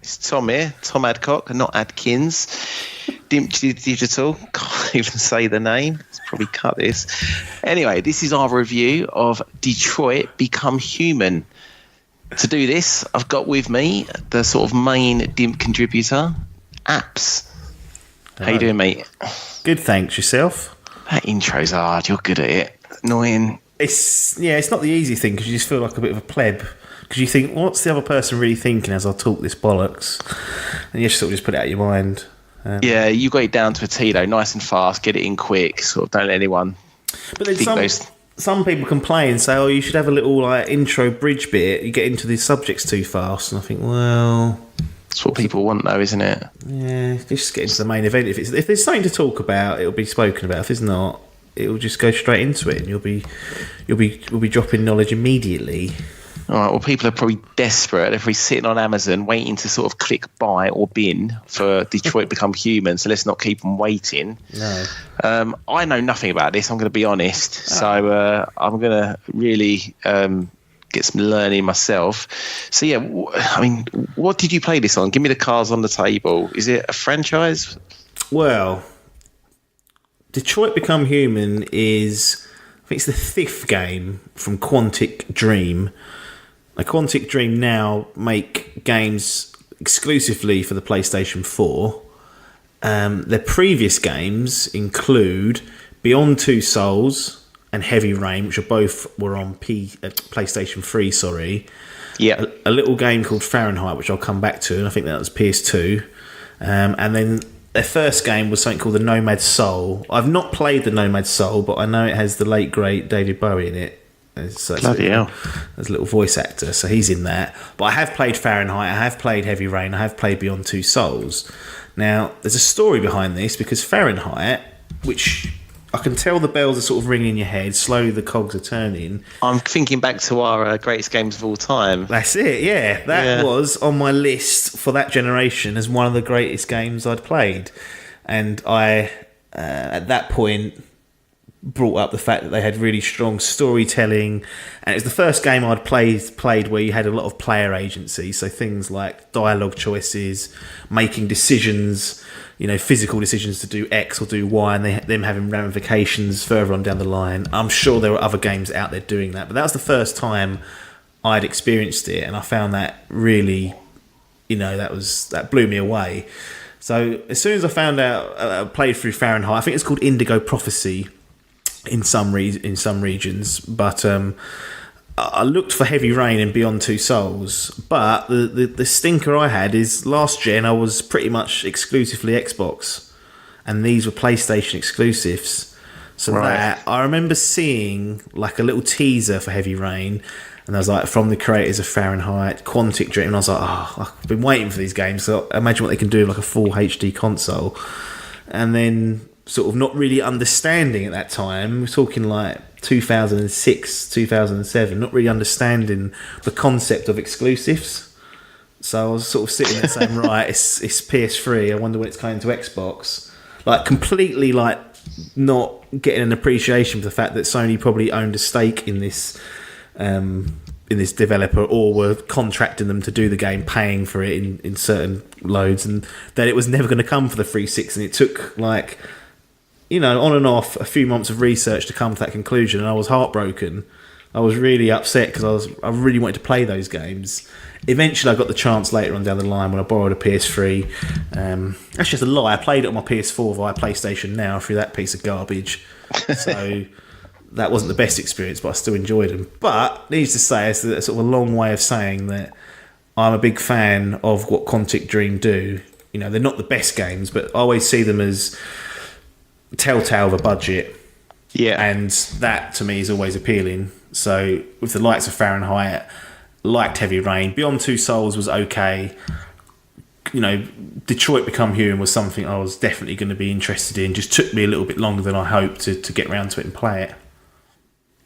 It's Tom here, Tom Adcock, not Adkins. Dimp Digital, can't even say the name. Let's probably cut this. Anyway, this is our review of Detroit Become Human. To do this, I've got with me the sort of main Dimp contributor, Apps. How you doing, mate? Good, thanks. Yourself? That intro's hard. You're good at it. Annoying. It's not the easy thing because you just feel like a bit of a pleb. Because you think, what's the other person really thinking as I talk this bollocks? And you sort of just put it out of your mind. Yeah, you got it down to a T though, nice and fast, get it in quick, sort of don't let anyone. But then some people complain and say, oh, you should have a little intro bridge bit, you get into the subjects too fast. And I think, well... That's what people want though, isn't it? Yeah, just get into the main event. If there's something to talk about, it'll be spoken about. If there's not, it'll just go straight into it and you'll be dropping knowledge immediately. All right, well, people are probably desperate. They're probably sitting on Amazon waiting to sort of click buy or bin for Detroit Become Human, so let's not keep them waiting. No. I know nothing about this, I'm going to be honest. So I'm going to really get some learning myself. So, yeah, I mean, what did you play this on? Give me the cards on the table. Is it a franchise? Well, Detroit Become Human is, I think it's the fifth game from Quantic Dream. Now, Quantic Dream now make games exclusively for the PlayStation 4. Their previous games include Beyond Two Souls and Heavy Rain, which were on PlayStation 3. Sorry, yeah. A little game called Fahrenheit, which I'll come back to, and I think that was PS2. And then their first game was something called the Nomad Soul. I've not played the Nomad Soul, but I know it has the late great David Bowie in it. Bloody hell. As a little voice actor, so he's in that. But I have played Fahrenheit, I have played Heavy Rain, I have played Beyond Two Souls. Now, there's a story behind this, because Fahrenheit, which I can tell the bells are sort of ringing in your head, slowly the cogs are turning. I'm thinking back to our greatest games of all time. That's it, yeah. That was on my list for that generation as one of the greatest games I'd played. And I, at that point, brought up the fact that they had really strong storytelling, and it was the first game I'd played where you had a lot of player agency, so things like dialogue choices, making decisions, physical decisions to do X or do Y, and them having ramifications further on down the line. I'm sure there were other games out there doing that, but that was the first time I'd experienced it, and I found that really, that blew me away. So as soon as I found out, I played through Fahrenheit. I think it's called Indigo Prophecy in some regions, but I looked for Heavy Rain and Beyond Two Souls, but the stinker I had is last gen I was pretty much exclusively Xbox, and these were PlayStation exclusives. So that I remember seeing like a little teaser for Heavy Rain, and I was like, from the creators of Fahrenheit, Quantic Dream, and I was like, I've been waiting for these games, so imagine what they can do with like a full HD console. And then sort of not really understanding at that time, we're talking like 2006, 2007, not really understanding the concept of exclusives. So I was sort of sitting there saying, right, it's PS3, I wonder when it's coming to Xbox. Like completely like not getting an appreciation for the fact that Sony probably owned a stake in this developer, or were contracting them to do the game, paying for it in certain loads, and that it was never going to come for the 360, and it took like, on and off a few months of research to come to that conclusion, and I was heartbroken. I was really upset because I really wanted to play those games. Eventually, I got the chance later on down the line when I borrowed a PS3. That's just a lie. I played it on my PS4 via PlayStation Now through that piece of garbage. So that wasn't the best experience, but I still enjoyed them. But needless to say, it's sort of a long way of saying that I'm a big fan of what Quantic Dream do. They're not the best games, but I always see them as telltale of a budget, and that to me is always appealing. So with the likes of Fahrenheit, liked Heavy Rain, Beyond Two Souls was okay. Detroit Become Human was something I was definitely going to be interested in. Just took me a little bit longer than I hoped to get around to it and play it.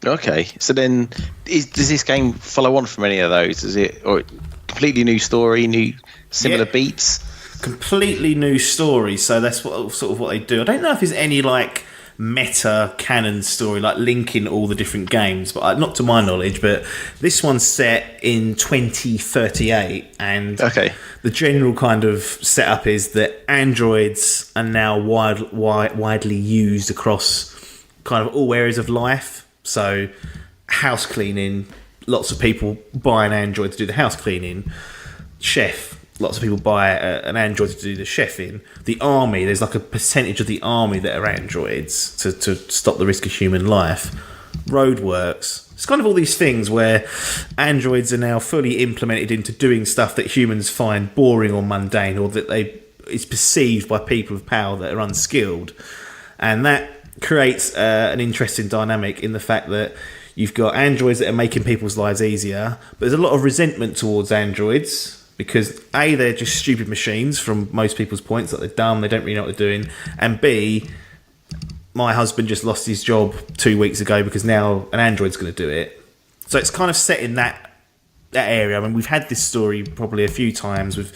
Okay, so then does this game follow on from any of those? Is it, or completely new story, new similar beats? Completely new story, so that's what they do. I don't know if there's any like meta canon story, like linking all the different games, but not to my knowledge. But this one's set in 2038, and the general kind of setup is that androids are now widely used across kind of all areas of life. So house cleaning, lots of people buy an android to do the house cleaning. Chef, lots of people buy an android to do the chefing. The army, there's like a percentage of the army that are androids to stop the risk of human life. Roadworks. It's kind of all these things where androids are now fully implemented into doing stuff that humans find boring or mundane, or that is perceived by people of power that are unskilled. And that creates an interesting dynamic in the fact that you've got androids that are making people's lives easier, but there's a lot of resentment towards androids because A, they're just stupid machines from most people's points, like they're dumb, they don't really know what they're doing, and B, my husband just lost his job 2 weeks ago because now an android's going to do it. So it's kind of set in that area. I mean, we've had this story probably a few times with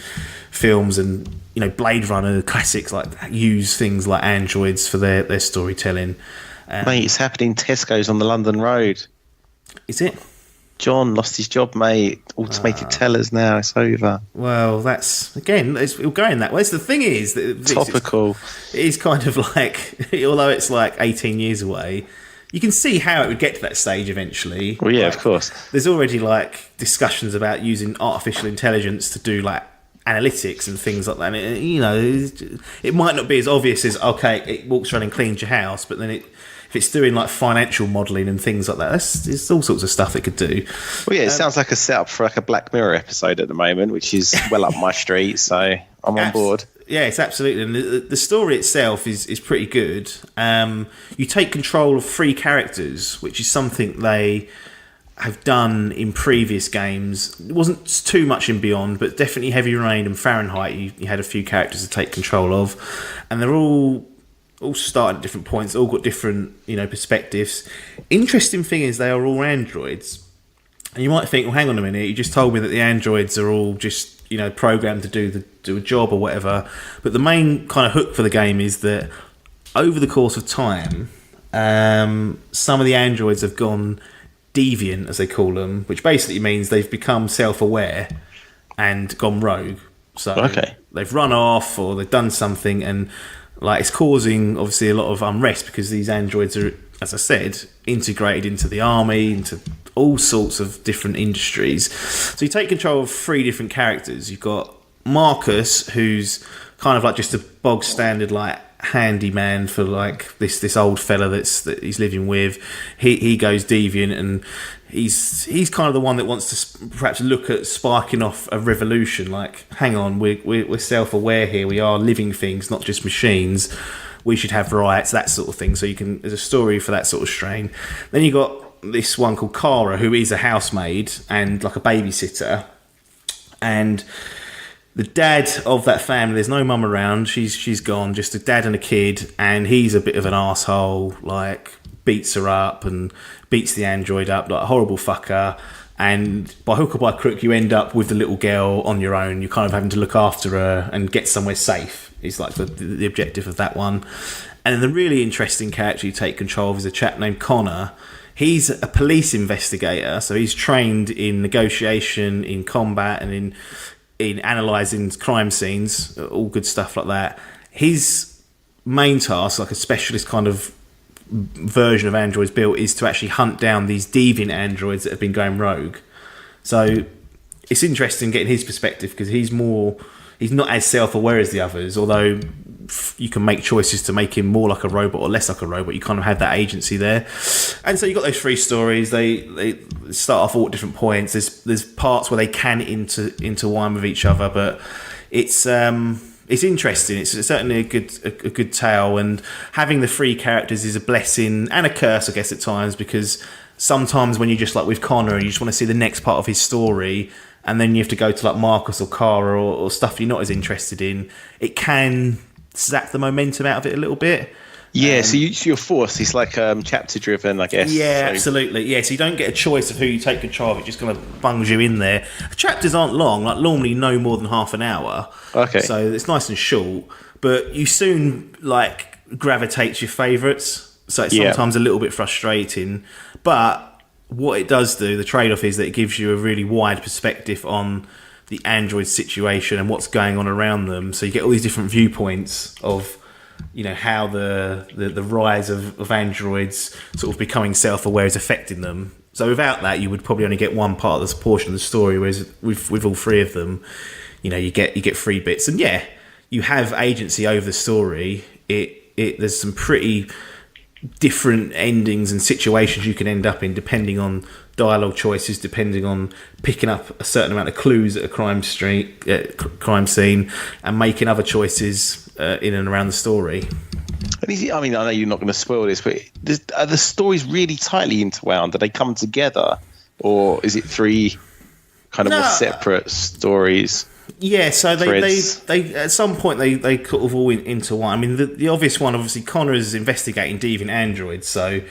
films, and Blade Runner classics like use things like androids for their storytelling. Mate, it's happening in Tesco's on the London Road. Is it? John lost his job, mate. Automated tellers now. It's over. Well, that's again. It'll go in that way. So the thing is, that topical. It is kind of like, although it's like 18 years away, you can see how it would get to that stage eventually. Well, yeah, of course. There's already like discussions about using artificial intelligence to do like analytics and things like that. And it might not be as obvious as it walks around and cleans your house, but then if it's doing like financial modelling and things like that, there's all sorts of stuff it could do. Well, yeah, it sounds like a setup for like a Black Mirror episode at the moment, which is well up my street, so I'm on board. Yeah, it's absolutely. And the story itself is pretty good. You take control of 3 characters, which is something they have done in previous games. It wasn't too much in Beyond, but definitely Heavy Rain and Fahrenheit, you had a few characters to take control of. And they're all start at different points, all got different, perspectives. Interesting thing is they are all androids. And you might think, well, hang on a minute, you just told me that the androids are all just, programmed to do a job or whatever. But the main kind of hook for the game is that over the course of time, some of the androids have gone deviant, as they call them, which basically means they've become self-aware and gone rogue. So they've run off or they've done something, and like it's causing obviously a lot of unrest because these androids are, as I said, integrated into the army, into all sorts of different industries. So you take control of 3 different characters. You've got Marcus, who's kind of like just a bog standard like handyman for like this old fella that he's living with. He goes deviant, and he's kind of the one that wants to perhaps look at sparking off a revolution. Like, hang on, we're self-aware here. We are living things, not just machines. We should have rights, that sort of thing. So there's a story for that sort of strain. Then you got this one called Kara, who is a housemaid and like a babysitter, and the dad of that family, there's no mum around, she's gone, just a dad and a kid, and he's a bit of an arsehole, like beats her up and beats the android up, like a horrible fucker, and by hook or by crook you end up with the little girl on your own. You're kind of having to look after her and get somewhere safe is like the objective of that one. And then the really interesting character you take control of is a chap named Connor. He's a police investigator, so he's trained in negotiation, in combat, and in analysing crime scenes, all good stuff like that. His main task, like a specialist kind of version of androids built, is to actually hunt down these deviant androids that have been going rogue. So it's interesting getting his perspective because he's not as self-aware as the others, although you can make choices to make him more like a robot or less like a robot. You kind of have that agency there. And so you've got those 3 stories. They start off all at different points. There's parts where they can intertwine with each other, but it's interesting. It's certainly a good tale, and having the 3 characters is a blessing and a curse, I guess, at times, because sometimes when you're just like with Connor and you just want to see the next part of his story, and then you have to go to like Marcus or Kara or stuff you're not as interested in, it can zap the momentum out of it a little bit. Yeah, so you're forced. It's like chapter driven, I guess. Yeah, so. Absolutely. Yeah, so you don't get a choice of who you take control of. It just kind of bungs you in there. Chapters aren't long, like normally no more than half an hour. Okay. So it's nice and short, but you soon like gravitate to your favourites. So it's sometimes a little bit frustrating. But what it does do, the trade-off is that it gives you a really wide perspective on the android situation and what's going on around them. So you get all these different viewpoints of, how the rise of androids sort of becoming self-aware is affecting them. So without that, you would probably only get one part of this portion of the story, whereas with all three of them, you get three bits. And you have agency over the story. There's some pretty different endings and situations you can end up in depending on dialogue choices, depending on picking up a certain amount of clues at a crime scene and making other choices in and around the story. I mean, I know you're not going to spoil this, but are the stories really tightly interwound? Do they come together, or is it three kind of more separate stories? Yeah, so they at some point they kind of all intertwine. I mean, the obvious one, obviously, Connor is investigating deviant androids, so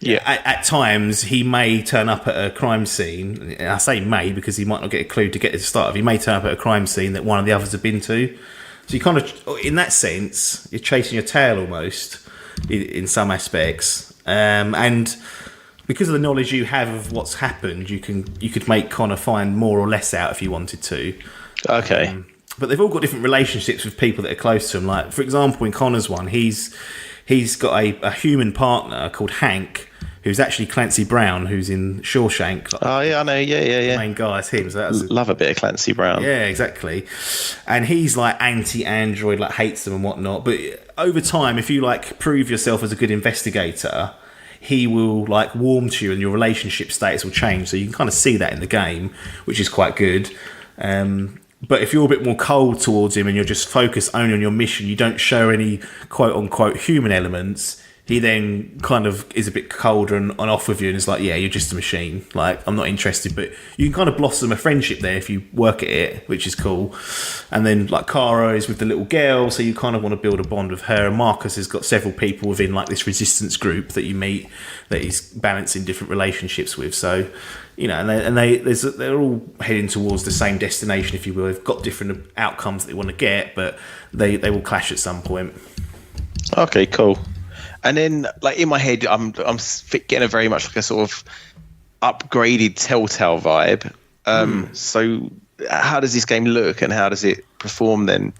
at times he may turn up at a crime scene. I say may because he might not get a clue to get to the start of. He may turn up at a crime scene that one of the others have been to. So you kind of, in that sense, you're chasing your tail almost in some aspects, and because of the knowledge you have of what's happened, you could make Connor find more or less out if you wanted to. Okay. But they've all got different relationships with people that are close to him. Like, for example, in Connor's one, he's got a human partner called Hank, who's actually Clancy Brown, who's in Shawshank. Oh, yeah, I know. Yeah. The main guy is him. So love a bit of Clancy Brown. Yeah, exactly. And he's like anti-android, like hates them and whatnot. But over time, if you like prove yourself as a good investigator, he will like warm to you and your relationship status will change. So you can kind of see that in the game, which is quite good. But if you're a bit more cold towards him and you're just focused only on your mission, you don't show any quote-unquote human elements, he then kind of is a bit colder and off with you and is like, yeah, you're just a machine. Like, I'm not interested. But you can kind of blossom a friendship there if you work at it, which is cool. And then, like, Cara is with the little girl, so you kind of want to build a bond with her. And Marcus has got several people within, like, this resistance group that you meet that he's balancing different relationships with. So, and they're all heading towards the same destination, if you will. They've got different outcomes that they want to get, but they will clash at some point. Okay, cool. And then, like, in my head, I'm getting a very much like a sort of upgraded Telltale vibe. So how does this game look and how does it perform then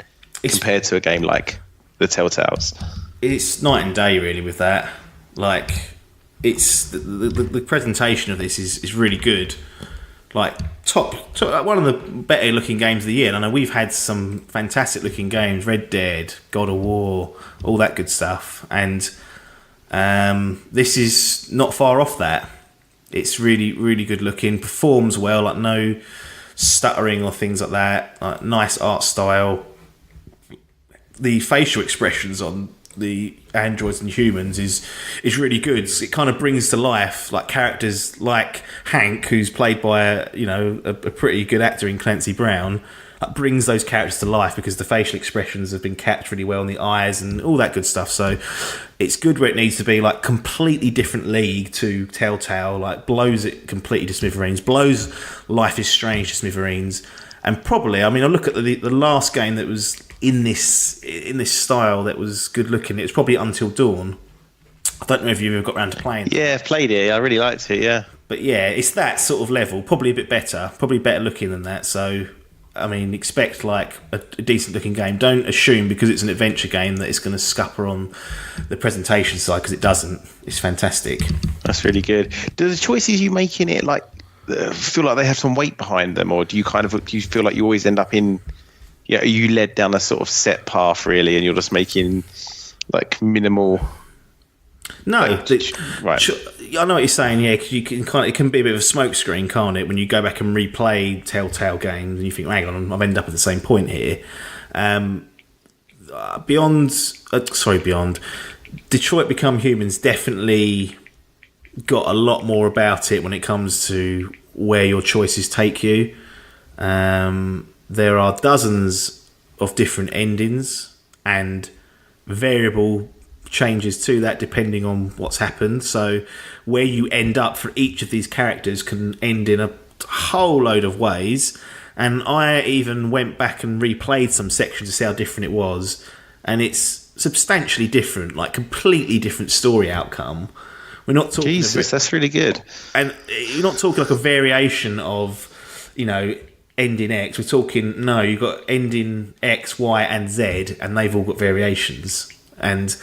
compared to a game like the Telltales? It's night and day, really, with that. Like, it's the presentation of this is really good. Like, top one of the better looking games of the year. And I know we've had some fantastic looking games, Red Dead, God of War, all that good stuff. And this is not far off that. It's really, really good looking, performs well, like no stuttering or things like that. Like, nice art style. The facial expressions on the androids and humans is really good. It kind of brings to life like characters like Hank, who's played by a pretty good actor in Clancy Brown. Brings those characters to life because the facial expressions have been kept really well in the eyes and all that good stuff. So it's good where it needs to be, like, completely different league to Telltale, like blows it completely to smithereens, blows Life is Strange to smithereens. And probably, I mean, I look at the last game that was in this style that was good looking. It was probably Until Dawn. I don't know if you've ever got around to playing it. Yeah, I've played it. I really liked it, yeah. But yeah, it's that sort of level, probably a bit better, probably better looking than that. So, I mean, expect like a decent looking game. Don't assume because it's an adventure game that it's going to scupper on the presentation side, because it doesn't. It's fantastic. That's really good. Do the choices you make in it feel like they have some weight behind them, or do you feel like you always end up in? Yeah, are you led down a sort of set path really, and you're just making like minimal? No, right. I know what you're saying. Yeah, because it can be a bit of a smokescreen, can't it? When you go back and replay Telltale games, and you think, "Hang on, I've ended up at the same point here." Beyond, Detroit Become Humans definitely got a lot more about it when it comes to where your choices take you. There are dozens of different endings and variable changes to that depending on what's happened. So where you end up for each of these characters can end in a whole load of ways. And I even went back and replayed some sections to see how different it was. And it's substantially different, like completely different story outcome. We're not talking. Jesus, that's really good. And you're not talking like a variation of, ending X. We're talking, no, you've got ending X, Y, and Z, and they've all got variations. And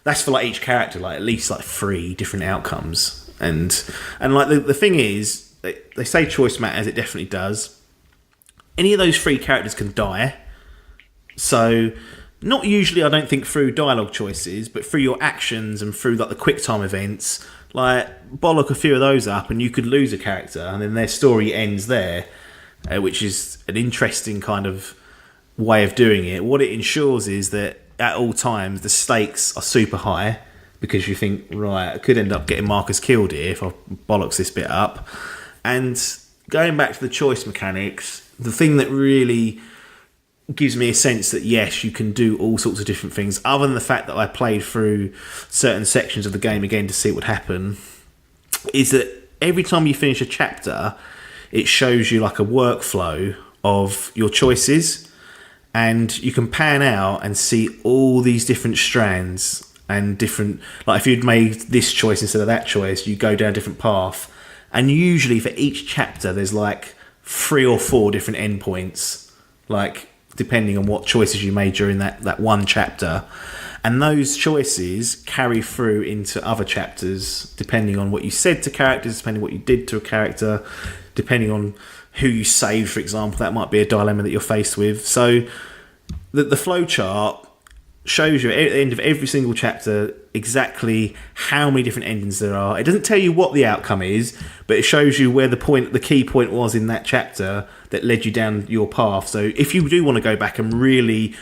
that's for like each character, like at least like 3 different outcomes. And like the thing is, they say choice matters, it definitely does. Any of those 3 characters can die. So, not usually, I don't think, through dialogue choices, but through your actions and through like the quick time events, like bollock a few of those up and you could lose a character and then their story ends there, which is an interesting kind of way of doing it. What it ensures is that at all times the stakes are super high because you think, right, I could end up getting Marcus killed here if I bollocks this bit up. And going back to the choice mechanics, the thing that really gives me a sense that yes, you can do all sorts of different things, other than the fact that I played through certain sections of the game again to see what would happen, is that every time you finish a chapter, it shows you like a workflow of your choices, and you can pan out and see all these different strands and different, like if you'd made this choice instead of that choice, you go down a different path. And usually for each chapter there's like 3 or 4 different endpoints, like depending on what choices you made during that one chapter. And those choices carry through into other chapters, depending on what you said to characters, depending on what you did to a character, depending on who you saved, for example. That might be a dilemma that you're faced with. So the flow chart shows you at the end of every single chapter exactly how many different endings there are. It doesn't tell you what the outcome is, but it shows you where the key point was in that chapter that led you down your path. So if you do want to go back and really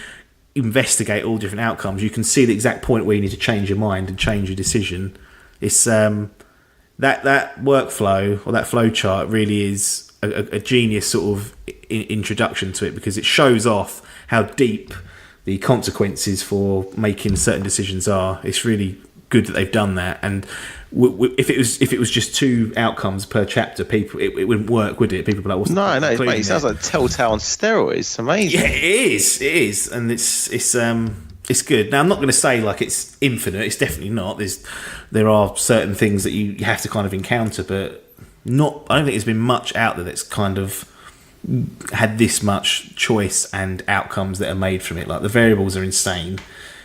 investigate all different outcomes, you can see the exact point where you need to change your mind and change your decision. It's that workflow or that flow chart really is a genius sort of introduction to it, because it shows off how deep the consequences for making certain decisions are. It's really good that they've done that. And if it was just 2 outcomes per chapter, it wouldn't work, would it? People would be like, what's no, mate, it sounds like Telltale on steroids. It's amazing. Yeah, it is, and it's good. Now I'm not going to say like it's infinite. It's definitely not. There are certain things that you have to kind of encounter, but not. I don't think there's been much out there that's kind of had this much choice and outcomes that are made from it. Like the variables are insane.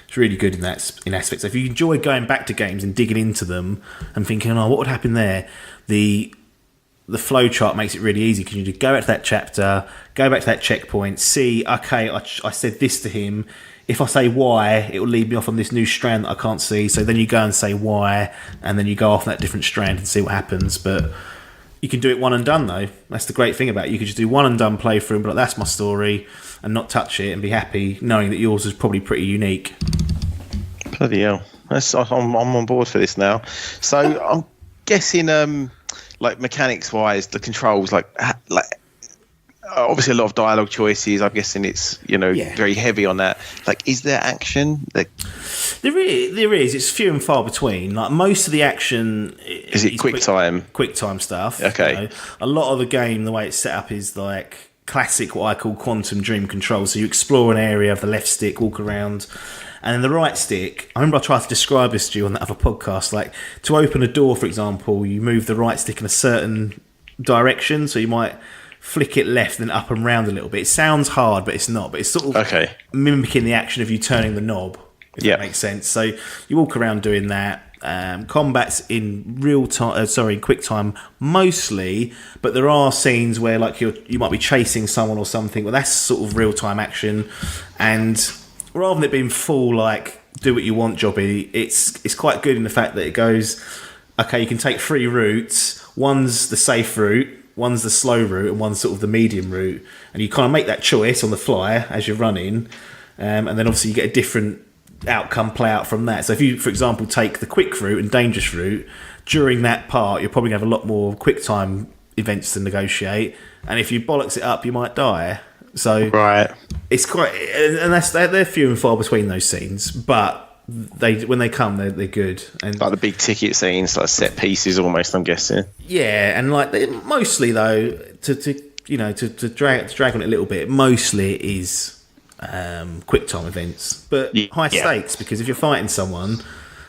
It's really good in aspects. So if you enjoy going back to games and digging into them and thinking, oh, what would happen there? The flow chart makes it really easy, because you just go back to that chapter, go back to that checkpoint, see, okay, I said this to him. If I say Y, it will lead me off on this new strand that I can't see. So then you go and say Y, and then you go off on that different strand and see what happens. But you can do it one and done, though. That's the great thing about it. You could just do one and done playthrough and be like, that's my story, and not touch it and be happy knowing that yours is probably pretty unique. Bloody hell. I'm on board for this now. So I'm guessing, like mechanics wise, the controls, like obviously a lot of dialogue choices. I'm guessing it's very heavy on that. Like, is there action? Like, there is. It's few and far between. Like most of the action is it quick time stuff. Okay. A lot of the game, the way it's set up is like classic, what I call quantum dream control. So you explore an area of the left stick, walk around. And then the right stick, I remember I tried to describe this to you on that other podcast, like to open a door, for example, you move the right stick in a certain direction, so you might flick it left and up and round a little bit. It sounds hard, but it's not. But it's sort of mimicking the action of you turning the knob, if that makes sense. So you walk around doing that. Combat's in quick time mostly, but there are scenes where like you might be chasing someone or something. Well, that's sort of real time action, and rather than it being full like do what you want jobby, it's quite good in the fact that it goes, okay, you can take 3 routes. One's the safe route, one's the slow route, and one's sort of the medium route, and you kind of make that choice on the fly as you're running, and then obviously you get a different outcome play out from that. So if you, for example, take the quick route and dangerous route, during that part you're probably going to have a lot more quick time events to negotiate, and if you bollocks it up you might die. So it's quite, and they're few and far between those scenes, but when they come, they're good. And like the big ticket scenes, like set pieces, almost. I'm guessing. Yeah, and like mostly though, to drag on it a little bit. Mostly it is quick time events, but high Yeah. stakes, because if you're fighting someone,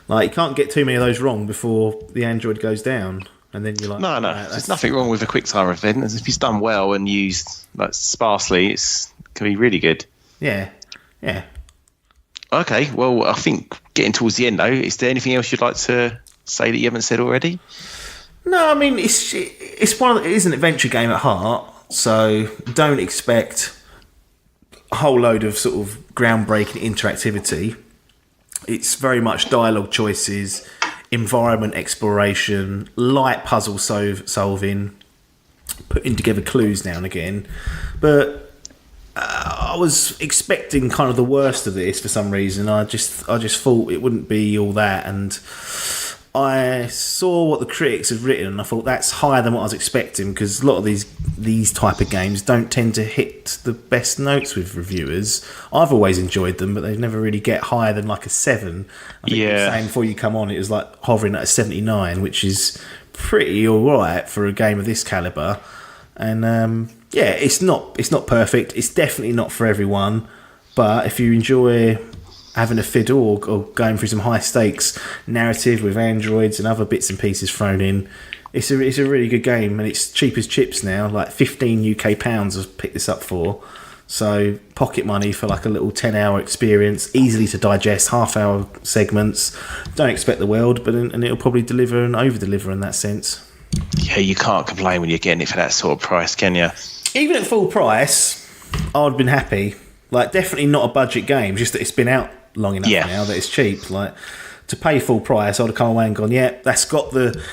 like, you can't get too many of those wrong before the android goes down, and then you're like, No. There's nothing wrong with a quick time event. If it's done well and used like sparsely, it can be really good. Yeah. Okay, well, I think getting towards the end though, is there anything else you'd like to say that you haven't said already? No, I mean, it is an adventure game at heart, so don't expect a whole load of sort of groundbreaking interactivity. It's very much dialogue choices, environment exploration, light puzzle solving, putting together clues now and again. But I was expecting kind of the worst of this for some reason. I just thought it wouldn't be all that, and I saw what the critics have written, and I thought that's higher than what I was expecting, because a lot of these type of games don't tend to hit the best notes with reviewers. I've always enjoyed them, but they never really get higher than like a 7. I think you were saying before you come on, it was like hovering at a 79, which is pretty all right for a game of this caliber. And it's not perfect. It's definitely not for everyone, but if you enjoy having a fiddle or going through some high stakes narrative with androids and other bits and pieces thrown in, it's a really good game, and it's cheap as chips now. Like 15 UK pounds I've picked this up for, so pocket money for like a little 10-hour experience, easily to digest, half-hour segments. Don't expect the world, and it'll probably deliver and over-deliver in that sense. Yeah, you can't complain when you're getting it for that sort of price, can you? Even at full price, I would have been happy. Like, definitely not a budget game, just that it's been out long enough now that it's cheap. Like, to pay full price, I would have come away and gone, yeah, that's got the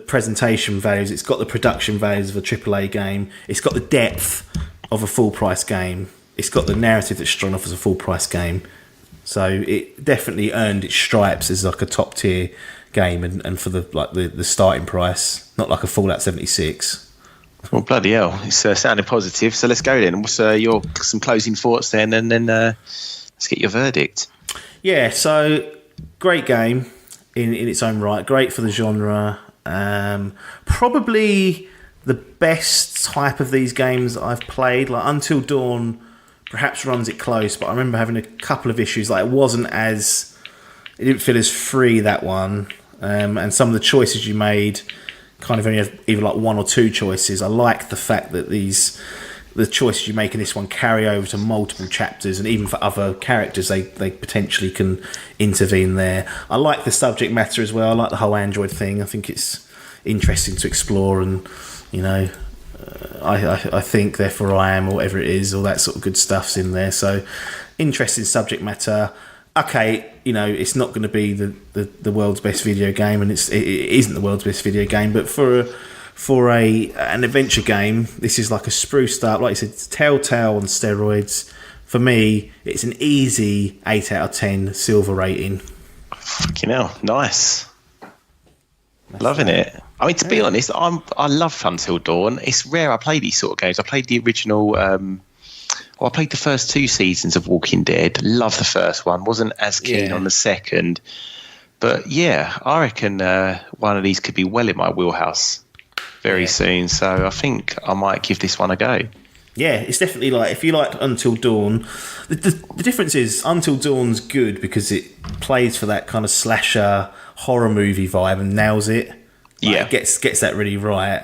presentation values, it's got the production values of a AAA game, it's got the depth of a full price game, it's got the narrative that's strong enough as a full price game. So it definitely earned its stripes as like a top tier game, and for the starting price, not like a Fallout 76. Well, bloody hell, it's sounding positive. So let's go then. What's some closing thoughts then, and then let's get your verdict. Yeah, so great game in its own right. Great for the genre. Probably the best type of these games I've played. Like Until Dawn perhaps runs it close, but I remember having a couple of issues. Like it didn't feel as free, that one. And some of the choices you made kind of only have either like one or two choices. I like the fact that the choices you make in this one carry over to multiple chapters, and even for other characters they potentially can intervene there. I like the subject matter as well. I like the whole android thing. I think it's interesting to explore, and I think therefore I am, or whatever it is, all that sort of good stuff's in there. So interesting subject matter. Okay, it's not going to be the world's best video game, and it isn't the world's best video game, but for an adventure game, this is like a spruced up, like you said, it's Telltale on steroids. For me, it's an easy 8 out of 10 silver rating. Fucking hell, nice. Loving it. I mean, to be honest, I love Until Dawn. It's rare I play these sort of games. I played the original. I played the first 2 seasons of Walking Dead. Love the first one. Wasn't as keen on the second. But yeah, I reckon one of these could be well in my wheelhouse very soon. So I think I might give this one a go. Yeah, it's definitely like, if you like Until Dawn, the difference is Until Dawn's good because it plays for that kind of slasher horror movie vibe and nails it. It gets that really right.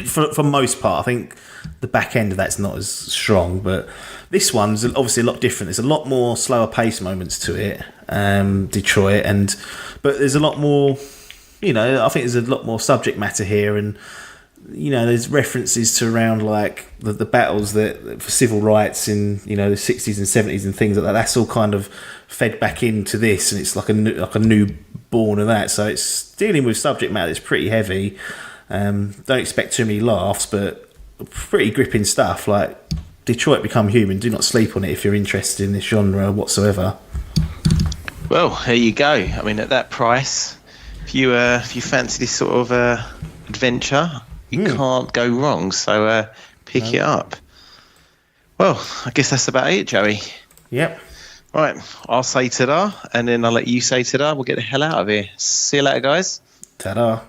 For most part, I think the back end of that's not as strong, but this one's obviously a lot different. There's a lot more slower pace moments to it, Detroit, but there's a lot more. I think there's a lot more subject matter here, and there's references to around like the battles that for civil rights in the 60s and 70s and things like that. That's all kind of fed back into this, and it's like a new born of that. So it's dealing with subject matter that's pretty heavy. Don't expect too many laughs, but pretty gripping stuff. Like Detroit Become Human. Do not sleep on it if you're interested in this genre whatsoever. Well, there you go. I mean, at that price, if you fancy this sort of adventure, you can't go wrong. So pick it up. Well, I guess that's about it, Joey. Yep. Right, I'll say ta-da, and then I'll let you say ta-da. We'll get the hell out of here. See you later, guys. Ta-da.